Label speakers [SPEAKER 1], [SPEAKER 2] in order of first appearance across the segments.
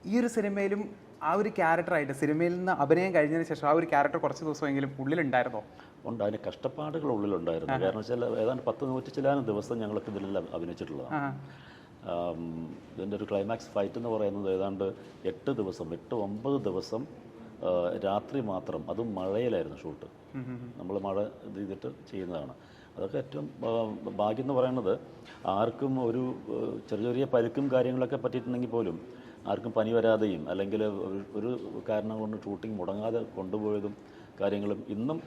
[SPEAKER 1] ഈ ഒരു സിനിമയിലും ആ ഒരു ക്യാരക്ടറായിട്ട് സിനിമയിൽ നിന്ന് അഭിനയം കഴിഞ്ഞതിന് ശേഷം ആ ഒരു ക്യാരക്ടർ കുറച്ച് ദിവസമെങ്കിലും ഉള്ളിലുണ്ടായിരുന്നോ?
[SPEAKER 2] ഉണ്ട്, അതിന് കഷ്ടപ്പാടുകൾ ഉള്ളിലുണ്ടായിരുന്നു. കാരണം വെച്ചാൽ ഏതാണ്ട് 10-100 ചില്ലാനും ദിവസം ഞങ്ങൾക്ക് ഇതിലെല്ലാം അഭിനയിച്ചിട്ടുള്ളതാണ്. ഇതിൻ്റെ ഒരു ക്ലൈമാക്സ് ഫൈറ്റ് എന്ന് പറയുന്നത് ഏതാണ്ട് 8-9 ദിവസം രാത്രി മാത്രം, അതും മഴയിലായിരുന്നു ഷൂട്ട്. നമ്മൾ മഴ ഇത് ചെയ്തിട്ട് ചെയ്യുന്നതാണ്. അതൊക്കെ ഏറ്റവും ഭാഗ്യം എന്ന് പറയുന്നത്, ആർക്കും ഒരു ചെറിയ ചെറിയ പരുക്കും കാര്യങ്ങളൊക്കെ പറ്റിയിട്ടുണ്ടെങ്കിൽ പോലും ആർക്കും പനി വരാതെയും അല്ലെങ്കിൽ ഒരു കാരണം കൊണ്ട് ഷൂട്ടിംഗ് മുടങ്ങാതെ കൊണ്ടുപോയതും കാര്യങ്ങളും ഇന്നും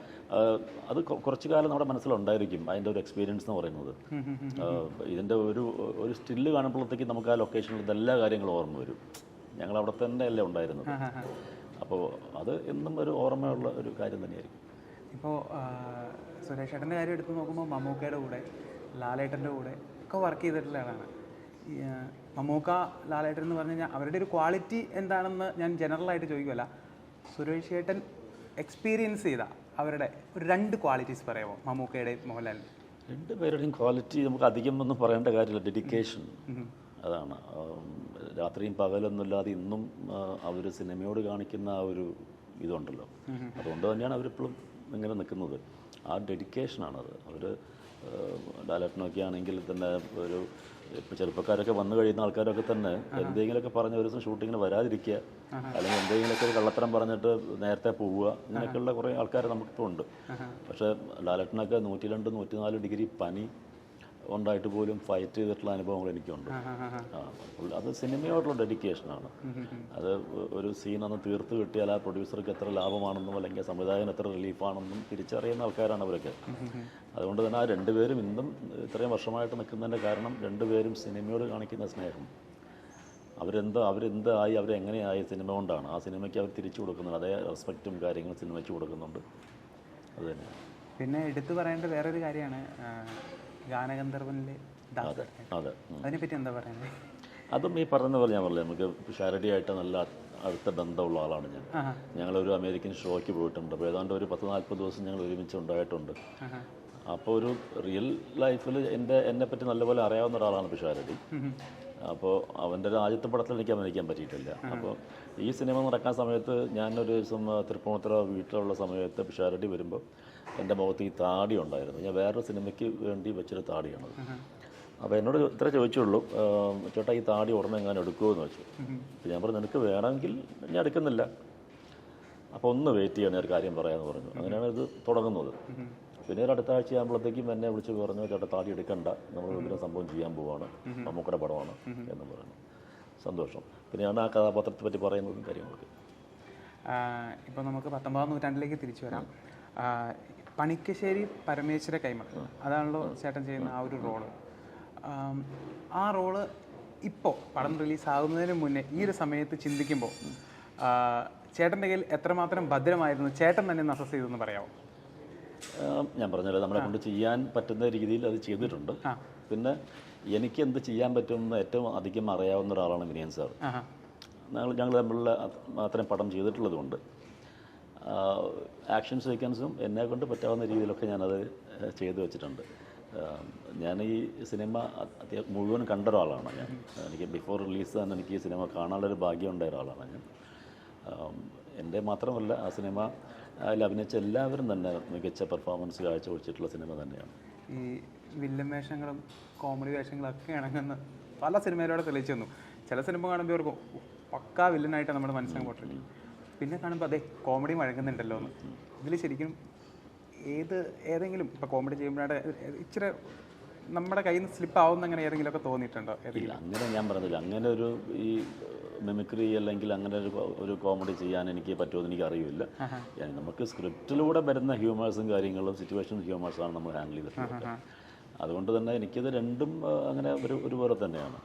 [SPEAKER 2] അത് കുറച്ചു കാലം നമ്മുടെ മനസ്സിലുണ്ടായിരിക്കും. അതിൻ്റെ ഒരു എക്സ്പീരിയൻസ് എന്ന് പറയുന്നത് ഇതിൻ്റെ ഒരു സ്റ്റില്ല് കാണുമ്പോഴത്തേക്ക് നമുക്ക് ആ ലൊക്കേഷനിൽ ഇതെല്ലാ കാര്യങ്ങളും ഓർമ്മ വരും. ഞങ്ങൾ അവിടെ തന്നെ അല്ലേ ഉണ്ടായിരുന്നത്. അപ്പോൾ അത് എന്നും ഒരു ഓർമ്മയുള്ള ഒരു കാര്യം തന്നെയായിരിക്കും.
[SPEAKER 1] ഇപ്പോൾ സുരേഷ് ഏട്ടൻ്റെ കാര്യം എടുത്ത് നോക്കുമ്പോൾ മമ്മൂക്കയുടെ കൂടെ ലാലേട്ടൻ്റെ കൂടെ ഒക്കെ വർക്ക് ചെയ്തിട്ടുള്ള ആളാണ്. മമ്മൂക്ക ലാലേട്ടൻ എന്ന് പറഞ്ഞു കഴിഞ്ഞാൽ അവരുടെ ഒരു ക്വാളിറ്റി എന്താണെന്ന് ഞാൻ ജനറലായിട്ട് ചോദിക്കുമല്ല, സുരേഷ് ഏട്ടൻ എക്സ്പീരിയൻസ് ചെയ്ത അവരുടെ ഒരു 2 ക്വാളിറ്റീസ് പറയാമോ മമ്മൂക്കയുടെയും മോഹൻലാലിൻ്റെ?
[SPEAKER 2] 2 പേരുടെയും ക്വാളിറ്റി നമുക്ക് അധികം ഒന്നും പറയേണ്ട കാര്യമില്ല. ഡെഡിക്കേഷൻ, അതാണ്. രാത്രിയും പകലൊന്നുമില്ലാതെ ഇന്നും അവർ സിനിമയോട് കാണിക്കുന്ന ആ ഒരു ഇതുണ്ടല്ലോ, അതുകൊണ്ട് തന്നെയാണ് അവരിപ്പോഴും ഇങ്ങനെ നിൽക്കുന്നത്. ആ ഡെഡിക്കേഷനാണത്. അവർ ലാലേട്ടനൊക്കെ ആണെങ്കിൽ തന്നെ ഒരു ഇപ്പോൾ ചെറുപ്പക്കാരൊക്കെ വന്നു കഴിയുന്ന ആൾക്കാരൊക്കെ തന്നെ എന്തെങ്കിലുമൊക്കെ പറഞ്ഞ് ഒരു ദിവസം ഷൂട്ടിങ്ങിന് വരാതിരിക്കുക, അല്ലെങ്കിൽ എന്തെങ്കിലുമൊക്കെ ഒരു കള്ളത്തരം പറഞ്ഞിട്ട് നേരത്തെ പോവുക, ഇങ്ങനെയൊക്കെയുള്ള കുറേ ആൾക്കാർ നമുക്കിപ്പോൾ ഉണ്ട്. പക്ഷേ ലാലേട്ടനൊക്കെ 102-104 ഡിഗ്രി പനി ഉണ്ടായിട്ട് പോലും ഫൈറ്റ് ചെയ്തിട്ടുള്ള അനുഭവങ്ങൾ എനിക്കുണ്ട്. അത് സിനിമയോടുള്ള ഡെഡിക്കേഷനാണ്. അത് ഒരു സീനൊന്ന് തീർത്ത് കിട്ടിയാൽ ആ പ്രൊഡ്യൂസർക്ക് എത്ര ലാഭമാണെന്നും അല്ലെങ്കിൽ സംവിധായകന് എത്ര റിലീഫാണെന്നും തിരിച്ചറിയുന്ന ആൾക്കാരാണ് അവരൊക്കെ. അതുകൊണ്ട് തന്നെ ആ 2 പേരും ഇന്നും ഇത്രയും വർഷമായിട്ട് നിൽക്കുന്നതിൻ്റെ കാരണം 2 പേരും സിനിമയോട് കാണിക്കുന്ന സ്നേഹം. അവരെന്തായി അവരെങ്ങനെയായി സിനിമ കൊണ്ടാണ് ആ സിനിമയ്ക്ക് അവർ തിരിച്ചു കൊടുക്കുന്നത്. അതേ റെസ്പെക്റ്റും കാര്യങ്ങളും സിനിമയ്ക്ക് കൊടുക്കുന്നുണ്ട്. അത് തന്നെ.
[SPEAKER 1] പിന്നെ എടുത്തു പറയേണ്ട വേറൊരു കാര്യമാണ് ഗാനഗന്ധർവനിലെ
[SPEAKER 2] അതെ അതെ
[SPEAKER 1] അതിനെപ്പറ്റി എന്താ പറയുന്നത്?
[SPEAKER 2] അതും ഈ പറഞ്ഞ പോലെ ഞാൻ പറഞ്ഞില്ലേ, നമുക്ക് ഷാരഡിയായിട്ട് നല്ല അടുത്ത ബന്ധമുള്ള ആളാണ് ഞാൻ. ഞങ്ങളൊരു അമേരിക്കൻ ഷോയ്ക്ക് പോയിട്ടുണ്ട്. അപ്പോൾ ഏതാണ്ട് ഒരു 10-40 ദിവസം ഞങ്ങൾ ഒരുമിച്ച് ഉണ്ടായിട്ടുണ്ട്. അപ്പോൾ ഒരു റിയൽ ലൈഫിൽ എന്നെപ്പറ്റി നല്ലപോലെ അറിയാവുന്ന ഒരാളാണ് പിഷാരടി. അപ്പോൾ അവൻ്റെ ഒരു ആദ്യത്തെ പടത്തിൽ എനിക്ക് അഭിനയിക്കാൻ പറ്റിയിട്ടില്ല. അപ്പോൾ ഈ സിനിമ നടക്കാൻ സമയത്ത് ഞാനൊരു ദിവസം തൃപ്പൂണിത്തുറ വീട്ടിലുള്ള സമയത്ത് പിഷാരടി വരുമ്പോൾ എൻ്റെ മുഖത്ത് ഈ താടി ഉണ്ടായിരുന്നു. ഞാൻ വേറൊരു സിനിമയ്ക്ക് വേണ്ടി വെച്ചൊരു താടിയാണത്. അപ്പോൾ എന്നോട് ഇത്ര ചോദിച്ചുള്ളൂ, ചേട്ടാ ഈ താടി ഉടനെ എങ്ങനെ എടുക്കുമോ എന്ന് വെച്ചു. അപ്പോൾ ഞാൻ പറഞ്ഞു, നിനക്ക് വേണമെങ്കിൽ ഞാൻ എടുക്കുന്നില്ല, അപ്പോൾ ഒന്ന് വെയിറ്റ് ചെയ്യണം, ഒരു കാര്യം പറയാമെന്ന് പറഞ്ഞു. അങ്ങനെയാണ് ഇത് തുടങ്ങുന്നത്. പിന്നെ ഒരു അടുത്ത ആഴ്ച ആകുമ്പോഴത്തേക്കും എന്നെ വിളിച്ച് പറഞ്ഞു, ചേട്ടാ താടി എടുക്കണ്ട, നമ്മൾ ഇതിനെ സംഭവം ചെയ്യാൻ പോവാണ്, മമ്മൂക്കയുടെ പടമാണ് എന്ന് പറഞ്ഞു. സന്തോഷം. പിന്നെയാണ് ആ കഥാപാത്രത്തെ പറ്റി പറയുന്നതും കാര്യങ്ങളൊക്കെ.
[SPEAKER 1] ഇപ്പോൾ നമുക്ക് 19-ാം നൂറ്റാണ്ടിലേക്ക് തിരിച്ചു വരാം. പണിക്കശ്ശേരി പരമേശ്വര കൈമൾ, അതാണല്ലോ ചേട്ടൻ ചെയ്യുന്ന ആ ഒരു റോള്. ആ റോള് ഇപ്പോൾ പടം റിലീസാകുന്നതിന് മുന്നേ ഈ ഒരു സമയത്ത് ചിന്തിക്കുമ്പോൾ ചേട്ടൻ്റെ കയ്യിൽ എത്രമാത്രം ഭദ്രമായിരുന്നു, ചേട്ടൻ തന്നെ അസസ് ചെയ്തെന്ന് പറയാമോ?
[SPEAKER 2] ഞാൻ പറഞ്ഞല്ലോ, നമ്മളെ കൊണ്ട് ചെയ്യാൻ പറ്റുന്ന രീതിയിൽ അത് ചെയ്തിട്ടുണ്ട്. പിന്നെ എനിക്ക് എന്ത് ചെയ്യാൻ പറ്റുമെന്ന് ഏറ്റവും അധികം അറിയാവുന്ന ഒരാളാണ് വിനയൻ സാർ. ഞങ്ങൾ തമ്മിലുള്ള അത്രയും പടം ചെയ്തിട്ടുള്ളതുകൊണ്ട് ആക്ഷൻ സീക്വൻസും എന്നെ കൊണ്ട് പറ്റാവുന്ന രീതിയിലൊക്കെ ഞാനത് ചെയ്തു വെച്ചിട്ടുണ്ട്. ഞാൻ ഈ സിനിമ മുഴുവൻ കണ്ട ഒരാളാണ് ഞാൻ. എനിക്ക് ബിഫോർ റിലീസ് തന്നെ എനിക്ക് ഈ സിനിമ കാണാനുള്ളൊരു ഭാഗ്യം ഉണ്ടായ ഒരാളാണ് ഞാൻ. എൻ്റെ മാത്രമല്ല, ആ സിനിമ അതിൽ അഭിനയിച്ച എല്ലാവരും തന്നെ മികച്ച പെർഫോമൻസ് കാഴ്ചവെച്ചിട്ടുള്ള സിനിമ തന്നെയാണ്.
[SPEAKER 1] ഈ വില്ലൻ വേഷങ്ങളും കോമഡി വേഷങ്ങളൊക്കെ ഇണങ്ങുന്ന പല സിനിമയിലൂടെ തെളിയിച്ചു തന്നു. ചില സിനിമ കാണുമ്പോൾ ഇവർക്ക് പക്കാ വില്ലനായിട്ട് നമ്മുടെ മനസ്സിലാക്കി പോയിട്ടില്ല. പിന്നെ കാണുമ്പോൾ അതെ കോമഡി വഴങ്ങുന്നുണ്ടല്ലോ എന്ന്. ഇതിൽ ശരിക്കും ഏതെങ്കിലും ഇപ്പോൾ കോമഡി ചെയ്യുമ്പോഴാണ് ഇച്ചിരി നമ്മുടെ കയ്യിൽ നിന്ന് സ്ലിപ്പ് ആവുന്ന അങ്ങനെ ഏതെങ്കിലുമൊക്കെ തോന്നിയിട്ടുണ്ടോ?
[SPEAKER 2] ഇല്ല, അങ്ങനെ ഞാൻ പറഞ്ഞില്ല. അങ്ങനെ ഒരു ഈ മിമിക്രി അല്ലെങ്കിൽ അങ്ങനെ ഒരു കോമഡി ചെയ്യാൻ എനിക്ക് പറ്റുമെന്ന് എനിക്ക് അറിയില്ല. നമുക്ക് സ്ക്രിപ്റ്റിലൂടെ വരുന്ന ഹ്യൂമേഴ്സും കാര്യങ്ങളും സിറ്റുവേഷൻ ഹ്യൂമേഴ്സാണ് നമ്മൾ ഹാൻഡിൽ ചെയ്തിട്ടുള്ളത്. അതുകൊണ്ട് തന്നെ എനിക്കത് രണ്ടും അങ്ങനെ ഒരുപോലെ തന്നെയാണ്.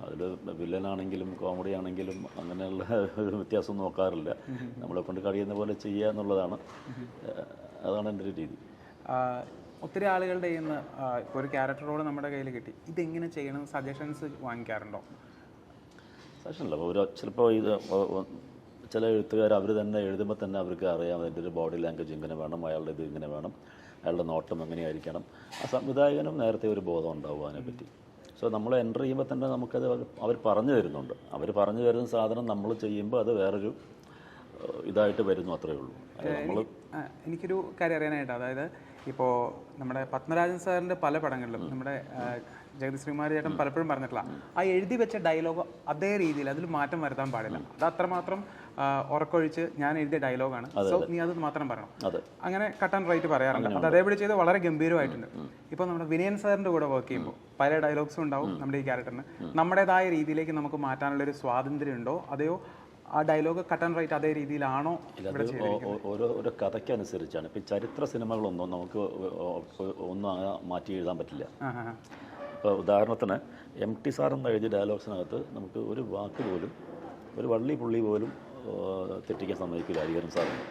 [SPEAKER 2] അതിൽ വില്ലനാണെങ്കിലും കോമഡി ആണെങ്കിലും അങ്ങനെയുള്ള ഒരു വ്യത്യാസം നോക്കാറില്ല. നമ്മളെ കൊണ്ട് കഴിയുന്ന പോലെ ചെയ്യുക എന്നുള്ളതാണ്, അതാണ് എൻ്റെ ഒരു രീതി.
[SPEAKER 1] ഒത്തിരി ആളുകളുടെ ഇന്ന് ഇപ്പോൾ ഒരു ക്യാരക്ടർ റോൾ നമ്മുടെ കയ്യിൽ കിട്ടി, ഇതെങ്ങനെ ചെയ്യണം സജഷൻസ് വാങ്ങിക്കാറുണ്ടോ?
[SPEAKER 2] സജഷനല്ല, ചിലപ്പോൾ ഇത് ചില എഴുത്തുകാർ അവർ തന്നെ എഴുതുമ്പോൾ തന്നെ അവർക്ക് അറിയാം അതിൻ്റെ ഒരു ബോഡി ലാംഗ്വേജ് ഇങ്ങനെ വേണം, അയാളുടെ ഇത് ഇങ്ങനെ വേണം, അയാളുടെ നോട്ടം എങ്ങനെയായിരിക്കണം. ആ സംവിധായകനും നേരത്തെ ഒരു ബോധം ഉണ്ടാവും അതിനെപ്പറ്റി. സോ നമ്മൾ എൻ്റർ ചെയ്യുമ്പോൾ തന്നെ നമുക്കത് അവർ പറഞ്ഞു തരുന്നുണ്ട്. അവർ പറഞ്ഞു തരുന്ന സാധനം നമ്മൾ ചെയ്യുമ്പോൾ അത് വേറൊരു ഇതായിട്ട് വരുന്നു, അത്രയേ ഉള്ളൂ. നമ്മൾ
[SPEAKER 1] എനിക്കൊരു കാര്യം അറിയാനായിട്ട്, അതായത് ഇപ്പോൾ നമ്മുടെ പത്മരാജൻ സാറിൻ്റെ പല പടങ്ങളിലും നമ്മുടെ ജഗതി ശ്രീകുമാർ ചേട്ടൻ പലപ്പോഴും പറഞ്ഞിട്ടുള്ള ആ എഴുതി വെച്ച ഡയലോഗ് അതേ രീതിയിൽ അതിൽ മാറ്റം വരുത്താൻ പാടില്ല. അത് അത്രമാത്രം ഉറക്കൊഴിച്ച് ഞാൻ എഴുതിയ ഡയലോഗാണ്, സോ നീ അത് മാത്രം പറയണം, അങ്ങനെ കട്ട് ആൻഡ് റൈറ്റ് പറയാറുണ്ട്. അത് അതേപടി ചെയ്ത് വളരെ ഗംഭീരമായിട്ടുണ്ട്. ഇപ്പോൾ നമ്മുടെ വിനയൻ സാറിൻ്റെ കൂടെ വർക്ക് ചെയ്യുമ്പോൾ പല ഡയലോഗ്സും ഉണ്ടാവും നമ്മുടെ ഈ ക്യാരക്ടറിന്. നമ്മുടേതായ രീതിയിലേക്ക് നമുക്ക് മാറ്റാനുള്ളൊരു സ്വാതന്ത്ര്യം ഉണ്ടോ, അതെയോ ആ ഡയലോഗ് കട്ട് ആൻഡ് റൈറ്റ് അതേ രീതിയിലാണോ?
[SPEAKER 2] ഓരോ കഥയ്ക്കനുസരിച്ചാണ്. ഇപ്പം ചരിത്ര സിനിമകളൊന്നും നമുക്ക് ഒന്നും മാറ്റി എഴുതാൻ പറ്റില്ല. ഇപ്പോൾ ഉദാഹരണത്തിന് MT സാറെന്ന് എഴുതിയ ഡയലോഗ്സിനകത്ത് നമുക്ക് ഒരു വാക്ക് പോലും, ഒരു വള്ളി പുള്ളി പോലും തെറ്റിക്കാൻ സമ്മതിക്കില്ല ഹരിഹരൻ സാറിന്.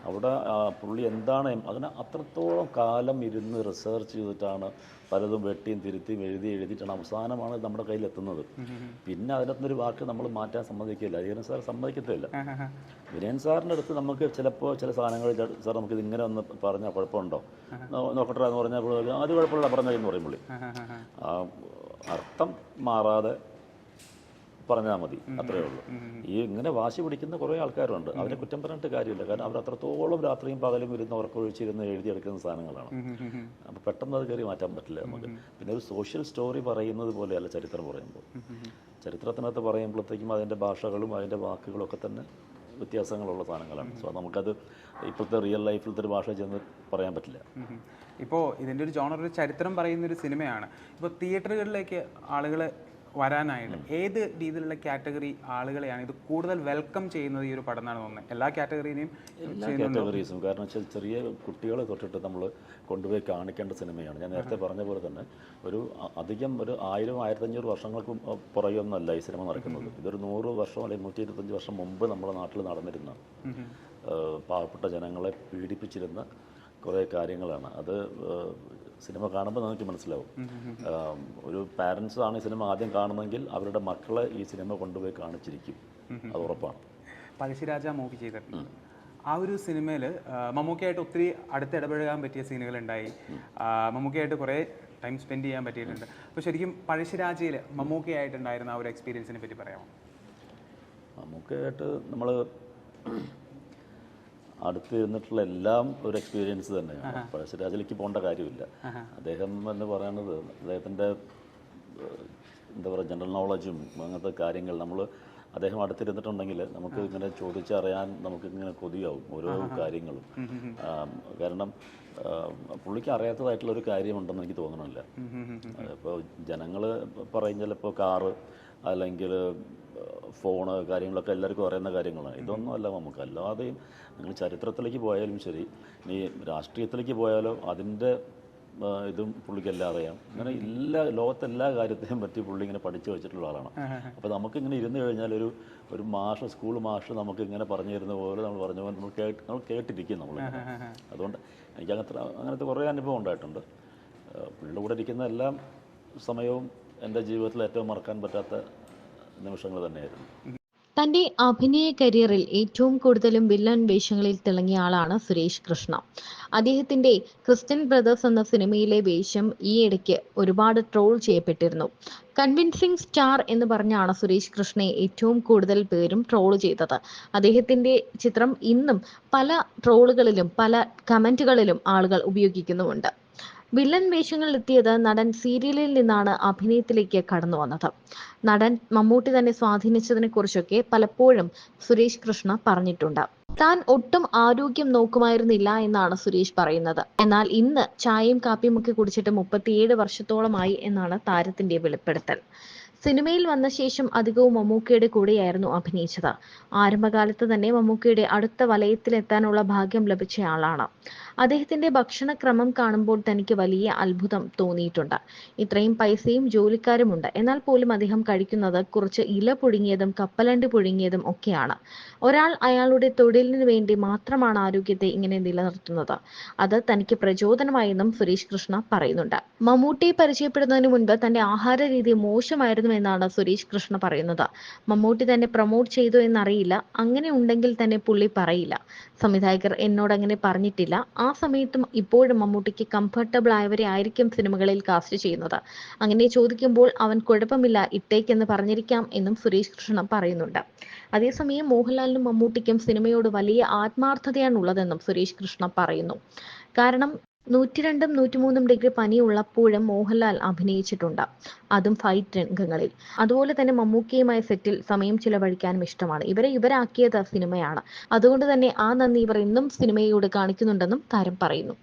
[SPEAKER 2] അവിടെ പുള്ളി എന്താണ് അതിന് അത്രത്തോളം കാലം ഇരുന്ന് റിസർച്ച് ചെയ്തിട്ടാണ് പലതും വെട്ടിയും തിരുത്തിയും എഴുതിയിട്ടാണ് അവസാനമാണ് നമ്മുടെ കയ്യിലെത്തുന്നത്. പിന്നെ അതിനകത്തൊരു വാക്ക് നമ്മൾ മാറ്റാൻ സമ്മതിക്കില്ല, ഹരിഹരൻ സാർ സമ്മതിക്കത്തില്ല. വിനയൻ സാറിൻ്റെ അടുത്ത് നമുക്ക് ചിലപ്പോൾ ചില സാധനങ്ങൾ, സാർ നമുക്കിത് ഇങ്ങനെ ഒന്ന് പറഞ്ഞാൽ കുഴപ്പമുണ്ടോ, നോക്കട്ടെ എന്ന് പറഞ്ഞാൽ അത് കുഴപ്പമില്ല പറഞ്ഞതെന്ന് പറയും പുള്ളി. അർത്ഥം മാറാതെ പറഞ്ഞാൽ മതി, അത്രയേ ഉള്ളൂ. ഈ ഇങ്ങനെ വാശി പിടിക്കുന്ന കുറേ ആൾക്കാരുണ്ട്, അവരെ കുറ്റം പറഞ്ഞിട്ട് കാര്യമില്ല. കാരണം അവർ അത്രത്തോളം രാത്രിയും പകലും ഇരുന്ന് ഉറക്കൊഴിച്ചിരുന്ന് എഴുതിയെടുക്കുന്ന സാധനങ്ങളാണ്. അപ്പോൾ പെട്ടെന്ന് അത് കയറി മാറ്റാൻ പറ്റില്ല നമുക്ക്. പിന്നെ ഒരു സോഷ്യൽ സ്റ്റോറി പറയുന്നത് പോലെയല്ല ചരിത്രം പറയുമ്പോൾ. ചരിത്രത്തിനകത്ത് പറയുമ്പോഴത്തേക്കും അതിൻ്റെ ഭാഷകളും അതിൻ്റെ വാക്കുകളും ഒക്കെ തന്നെ വ്യത്യാസങ്ങളുള്ള സാധനങ്ങളാണ്. സോ നമുക്കത് ഇപ്പോഴത്തെ റിയൽ ലൈഫിലത്തെ ഒരു ഭാഷ ചെന്ന് പറയാൻ പറ്റില്ല.
[SPEAKER 1] ഇപ്പോൾ ഇതിൻ്റെ ഒരു ജോണർ ഒരു ചരിത്രം പറയുന്നൊരു സിനിമയാണ്. ഇപ്പോൾ തിയേറ്ററുകളിലേക്ക് ആളുകൾ വരാനായിട്ട് ഏത് രീതിയിലുള്ള കാറ്റഗറി ആളുകളെയാണ് ഇത് കൂടുതൽ വെൽക്കം ചെയ്യുന്നത് ഈ ഒരു പടം എന്നാണ് തോന്നുന്നത്? എല്ലാ കാറ്റഗറിയും
[SPEAKER 2] കാറ്റഗറീസും. കാരണം വെച്ചാൽ ചെറിയ കുട്ടികളെ തൊട്ടിട്ട് നമ്മൾ കൊണ്ടുപോയി കാണിക്കേണ്ട സിനിമയാണ്. ഞാൻ നേരത്തെ പറഞ്ഞ പോലെ തന്നെ ഒരു അധികം ഒരു 1000-1500 വർഷങ്ങൾക്ക് പുറകെയൊന്നുമല്ല ഈ സിനിമ നടക്കുന്നത്. ഇതൊരു 100 വർഷം അല്ലെങ്കിൽ 125 വർഷം മുമ്പ് നമ്മുടെ നാട്ടിൽ നടന്നിരുന്ന പാവപ്പെട്ട ജനങ്ങളെ പീഡിപ്പിച്ചിരുന്ന കുറേ കാര്യങ്ങളാണ്. അത് സിനിമ കാണുമ്പോൾ നമുക്ക് മനസ്സിലാവും. ഒരു പാരൻസ് ആണ് ഈ സിനിമ ആദ്യം കാണുന്നതെങ്കിൽ അവരുടെ മക്കളെ ഈ സിനിമ കൊണ്ടുപോയി കാണിച്ചിരിക്കും, അത് ഉറപ്പാണ്.
[SPEAKER 1] പഴശ്ശിരാജ മൂവി ചെയ്തിട്ടുണ്ട്. ആ ഒരു സിനിമയിൽ മമ്മൂക്കയായിട്ട് ഒത്തിരി അടുത്ത് ഇടപഴകാൻ പറ്റിയ സീനുകളുണ്ടായി. മമ്മൂക്കയായിട്ട് കുറേ ടൈം സ്പെൻഡ് ചെയ്യാൻ പറ്റിയിട്ടുണ്ട്. അപ്പോൾ ശരിക്കും പഴശ്ശിരാജയിൽ മമ്മൂക്കയായിട്ടുണ്ടായിരുന്ന ആ ഒരു എക്സ്പീരിയൻസിനെ പറ്റി പറയാമോ?
[SPEAKER 2] മമ്മൂക്കയായിട്ട് നമ്മൾ അടുത്ത് ഇരുന്നിട്ടുള്ള എല്ലാം ഒരു എക്സ്പീരിയൻസ് തന്നെയാണ്. പഴശ്ശിരാജയിലേക്ക് പോകേണ്ട കാര്യമില്ല. അദ്ദേഹം എന്ന് പറയുന്നത് അദ്ദേഹത്തിൻ്റെ എന്താ പറയുക ജനറൽ നോളജും അങ്ങനത്തെ കാര്യങ്ങൾ നമ്മൾ അദ്ദേഹം അടുത്തിരുന്നിട്ടുണ്ടെങ്കിൽ നമുക്ക് ഇങ്ങനെ ചോദിച്ചറിയാൻ നമുക്കിങ്ങനെ കൊതിയാവും ഓരോ കാര്യങ്ങളും. കാരണം പുള്ളിക്ക് അറിയാത്തതായിട്ടുള്ളൊരു കാര്യമുണ്ടെന്ന് എനിക്ക് തോന്നണില്ല. ഇപ്പോൾ ജനങ്ങൾ പറയും ചിലപ്പോൾ കാറ് അല്ലെങ്കിൽ ഫോണ് കാര്യങ്ങളൊക്കെ എല്ലാവർക്കും അറിയുന്ന കാര്യങ്ങളാണ്. ഇതൊന്നും അല്ല നമുക്ക്. അല്ലാതെയും നിങ്ങൾ ചരിത്രത്തിലേക്ക് പോയാലും ശരി, ഇനി രാഷ്ട്രീയത്തിലേക്ക് പോയാലോ അതിൻ്റെ ഇതും പുള്ളിക്കെല്ലാം അറിയാം. അങ്ങനെ ലോകത്തെല്ലാ കാര്യത്തെയും പറ്റി പുള്ളി ഇങ്ങനെ പഠിച്ചു വെച്ചിട്ടുള്ള ആളാണ്. അപ്പോൾ നമുക്കിങ്ങനെ ഇരുന്ന് കഴിഞ്ഞാൽ ഒരു മാഷ്, സ്കൂൾ മാഷ് നമുക്കിങ്ങനെ പറഞ്ഞു തരുന്ന പോലെ നമ്മൾ പറഞ്ഞ പോലെ നമ്മൾ കേട്ടിരിക്കും നമ്മൾ. അതുകൊണ്ട് എനിക്ക് അങ്ങനത്തെ കുറേ അനുഭവം ഉണ്ടായിട്ടുണ്ട്. പുള്ളിയുടെ കൂടെ ഇരിക്കുന്ന എല്ലാ സമയവും എൻ്റെ ജീവിതത്തിൽ ഏറ്റവും മറക്കാൻ പറ്റാത്ത നിമിഷങ്ങൾ തന്നെയായിരുന്നു.
[SPEAKER 3] തന്റെ അഭിനയ കരിയറിൽ ഏറ്റവും കൂടുതലും വില്ലൻ വേഷങ്ങളിൽ തിളങ്ങിയ ആളാണ് സുരേഷ് കൃഷ്ണ. അദ്ദേഹത്തിന്റെ ക്രിസ്ത്യൻ ബ്രദേഴ്സ് എന്ന സിനിമയിലെ വേഷം ഈയിടയ്ക്ക് ഒരുപാട് ട്രോൾ ചെയ്യപ്പെട്ടിരുന്നു. കൺവിൻസിംഗ് സ്റ്റാർ എന്ന് പറഞ്ഞാണ് സുരേഷ് കൃഷ്ണയെ ഏറ്റവും കൂടുതൽ പേരും ട്രോൾ ചെയ്തത്. അദ്ദേഹത്തിന്റെ ചിത്രം ഇന്നും പല ട്രോളുകളിലും പല കമന്റുകളിലും ആളുകൾ ഉപയോഗിക്കുന്നുമുണ്ട്. വില്ലൻ വേഷങ്ങളിലെത്തിയത് നടൻ സീരിയലിൽ നിന്നാണ് അഭിനയത്തിലേക്ക് കടന്നു വന്നത്. നടൻ മമ്മൂട്ടി തന്നെ സ്വാധീനിച്ചതിനെ കുറിച്ചൊക്കെ പലപ്പോഴും സുരേഷ് കൃഷ്ണ പറഞ്ഞിട്ടുണ്ട്. താൻ ഒട്ടും ആരോഗ്യം നോക്കുമായിരുന്നില്ല എന്നാണ് സുരേഷ് പറയുന്നത്. എന്നാൽ ഇന്ന് ചായയും കാപ്പിയും ഒക്കെ കുടിച്ചിട്ട് 37 വർഷത്തോളമായി എന്നാണ് താരത്തിന്റെ വെളിപ്പെടുത്തൽ. സിനിമയിൽ വന്ന ശേഷം അധികവും മമ്മൂക്കയുടെ കൂടെയായിരുന്നു അഭിനയിച്ചത്. ആരംഭകാലത്ത് തന്നെ മമ്മൂക്കയുടെ അടുത്ത വലയത്തിലെത്താനുള്ള ഭാഗ്യം ലഭിച്ചയാളാണ്. അദ്ദേഹത്തിന്റെ ഭക്ഷണക്രമം കാണുമ്പോൾ തനിക്ക് വലിയ അത്ഭുതം തോന്നിയിട്ടുണ്ട്. ഇത്രയും പൈസയും ജോലിക്കാരുമുണ്ട്, എന്നാൽ പോലും അദ്ദേഹം കഴിക്കുന്നത് കുറച്ച് ഇല പുഴുങ്ങിയതും കപ്പലണ്ടി പുഴുങ്ങിയതും ഒക്കെയാണ്. ഒരാൾ അയാളുടെ തൊഴിലിന് വേണ്ടി മാത്രമാണ് ആരോഗ്യത്തെ ഇങ്ങനെ നിലനിർത്തുന്നത്. അത് തനിക്ക് പ്രചോദനമായെന്നും സുരേഷ് കൃഷ്ണ പറയുന്നുണ്ട്. മമ്മൂട്ടിയെ പരിചയപ്പെടുന്നതിന് മുൻപ് തന്റെ ആഹാര രീതി മോശമായിരുന്നു എന്നാണ് സുരേഷ് കൃഷ്ണ പറയുന്നത്. മമ്മൂട്ടി തന്നെ പ്രൊമോട്ട് ചെയ്തു എന്നറിയില്ല. അങ്ങനെ ഉണ്ടെങ്കിൽ തന്നെ പുള്ളി പറയില്ല. സംവിധായകർ എന്നോട് അങ്ങനെ പറഞ്ഞിട്ടില്ല. ആ സമയത്തും ഇപ്പോഴും മമ്മൂട്ടിക്ക് കംഫർട്ടബിൾ ആയവരെ ആയിരിക്കും സിനിമകളിൽ കാസ്റ്റ് ചെയ്യുന്നത്. അങ്ങനെ ചോദിക്കുമ്പോൾ അവൻ കുഴപ്പമില്ല ഇട്ടേക്കെന്ന് പറഞ്ഞിരിക്കാം എന്നും സുരേഷ് കൃഷ്ണ പറയുന്നുണ്ട്. അതേസമയം മോഹൻലാലിനും മമ്മൂട്ടിക്കും സിനിമയോട് വലിയ ആത്മാർത്ഥതയാണ് ഉള്ളതെന്നും സുരേഷ് കൃഷ്ണ പറയുന്നു. കാരണം 102 103 ഡിഗ്രി പനി ഉള്ളപ്പോഴും മോഹൻലാൽ അഭിനയിച്ചിട്ടുണ്ട്, അതും ഫൈറ്റ് രംഗങ്ങളിൽ. അതുപോലെ തന്നെ മമ്മൂക്കയുമായി സെറ്റിൽ സമയം ചിലവഴിക്കാനും ഇഷ്ടമാണ്. ഇവരാക്കിയത് സിനിമയാണ്. അതുകൊണ്ട് തന്നെ ആ നന്ദി ഇവർ ഇന്നും സിനിമയോട് കാണിക്കുന്നുണ്ടെന്നും താരം പറയുന്നു.